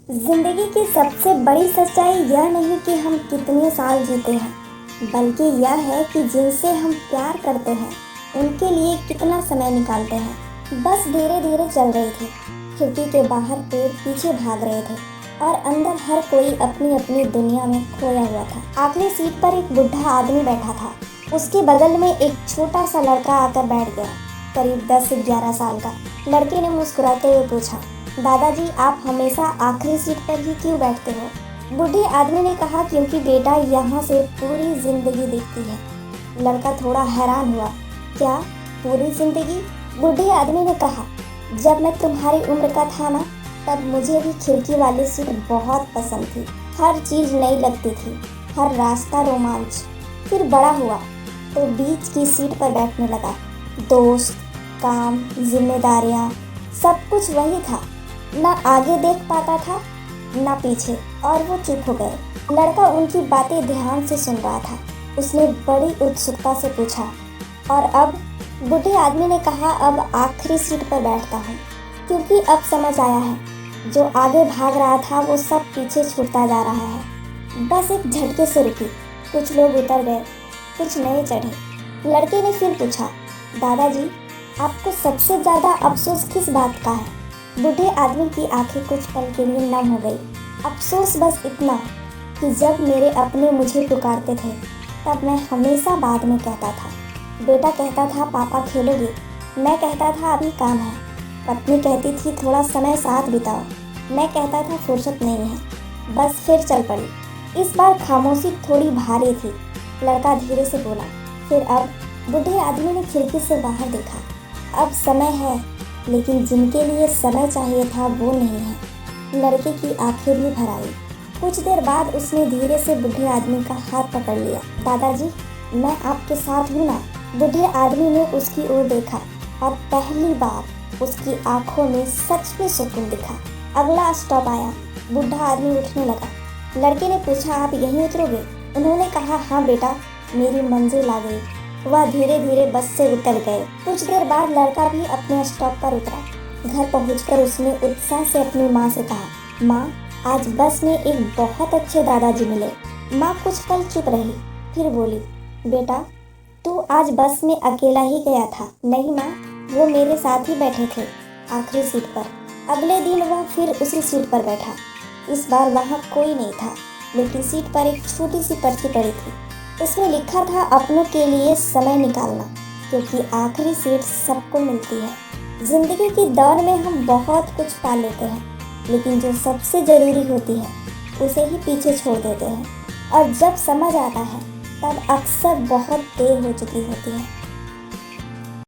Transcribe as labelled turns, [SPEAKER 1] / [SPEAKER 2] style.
[SPEAKER 1] जिंदगी की सबसे बड़ी सच्चाई यह नहीं कि हम कितने साल जीते हैं, बल्कि यह है कि जिनसे हम प्यार करते हैं उनके लिए कितना समय निकालते हैं। बस धीरे धीरे चल रही थी, खिड़की के बाहर पेड़ पीछे भाग रहे थे और अंदर हर कोई अपनी अपनी दुनिया में खोया हुआ था। आखिरी सीट पर एक बुढ़ा आदमी बैठा था। उसके बगल में एक छोटा सा लड़का आकर बैठ गया, करीब 10-11 साल का। लड़के ने मुस्कुराते हुए पूछा, दादाजी आप हमेशा आखिरी सीट पर ही क्यों बैठते हो? बूढ़े आदमी ने कहा, क्योंकि बेटा यहाँ से पूरी जिंदगी दिखती है। लड़का थोड़ा हैरान हुआ, क्या पूरी जिंदगी? बूढ़े आदमी ने कहा, जब मैं तुम्हारी उम्र का था ना, तब मुझे भी खिड़की वाली सीट बहुत पसंद थी। हर चीज़ नई लगती थी, हर रास्ता रोमांच। फिर बड़ा हुआ तो बीच की सीट पर बैठने लगा। दोस्त, काम, जिम्मेदारियाँ, सब कुछ वही था। ना आगे देख पाता था ना पीछे, और वो चुप हो गए। लड़का उनकी बातें ध्यान से सुन रहा था। उसने बड़ी उत्सुकता से पूछा, और अब? बूढ़े आदमी ने कहा, अब आखिरी सीट पर बैठता हूँ, क्योंकि अब समझ आया है जो आगे भाग रहा था वो सब पीछे छूटता जा रहा है। बस एक झटके से रुकी, कुछ लोग उतर गए, कुछ नए चढ़े। लड़के ने फिर पूछा, दादाजी आपको सबसे ज़्यादा अफसोस किस बात का है? बूढ़े आदमी की आंखें कुछ पल के लिए नम हो गई। अफसोस बस इतना कि जब मेरे अपने मुझे पुकारते थे तब मैं हमेशा बाद में कहता था। बेटा कहता था पापा खेलोगे, मैं कहता था अभी काम है। पत्नी कहती थी थोड़ा समय साथ बिताओ, मैं कहता था फुर्सत नहीं है। बस फिर चल पड़ी। इस बार खामोशी थोड़ी भारी थी। लड़का धीरे से बोला, फिर अब? बूढ़े आदमी ने खिड़की से बाहर देखा। अब समय है, लेकिन जिनके लिए समय चाहिए था वो नहीं है। लड़के की आंखें भी भर आई। कुछ देर बाद उसने धीरे से बूढ़े आदमी का हाथ पकड़ लिया। दादाजी मैं आपके साथ हूँ ना? बूढ़े आदमी ने उसकी ओर देखा और पहली बार उसकी आंखों में सच में सुकून दिखा। अगला स्टॉप आया। बूढ़ा आदमी उठने लगा। लड़के ने पूछा, आप यहीं उतरोगे? उन्होंने कहा, हाँ बेटा मेरी मंजिल आ गई। वह धीरे धीरे बस से उतर गए। कुछ देर बाद लड़का भी अपने स्टॉप पर उतरा। घर पहुंचकर उसने उत्साह से अपनी माँ से कहा, माँ आज बस में एक बहुत अच्छे दादाजी मिले। माँ कुछ पल चुप रही, फिर बोली, बेटा तू आज बस में अकेला ही गया था? नहीं माँ, वो मेरे साथ ही बैठे थे आखिरी सीट पर। अगले दिन वह फिर उसी सीट पर बैठा। इस बार वहाँ कोई नहीं था, लेकिन सीट पर एक छोटी सी पर्ची पड़ी थी। उसमें लिखा था, अपनों के लिए समय निकालना, क्योंकि आखिरी सीट सबको मिलती है। जिंदगी की दौड़ में हम बहुत कुछ पा लेते हैं, लेकिन जो सबसे ज़रूरी होती है उसे ही पीछे छोड़ देते हैं, और जब समझ आता है तब अक्सर बहुत देर हो चुकी होती है।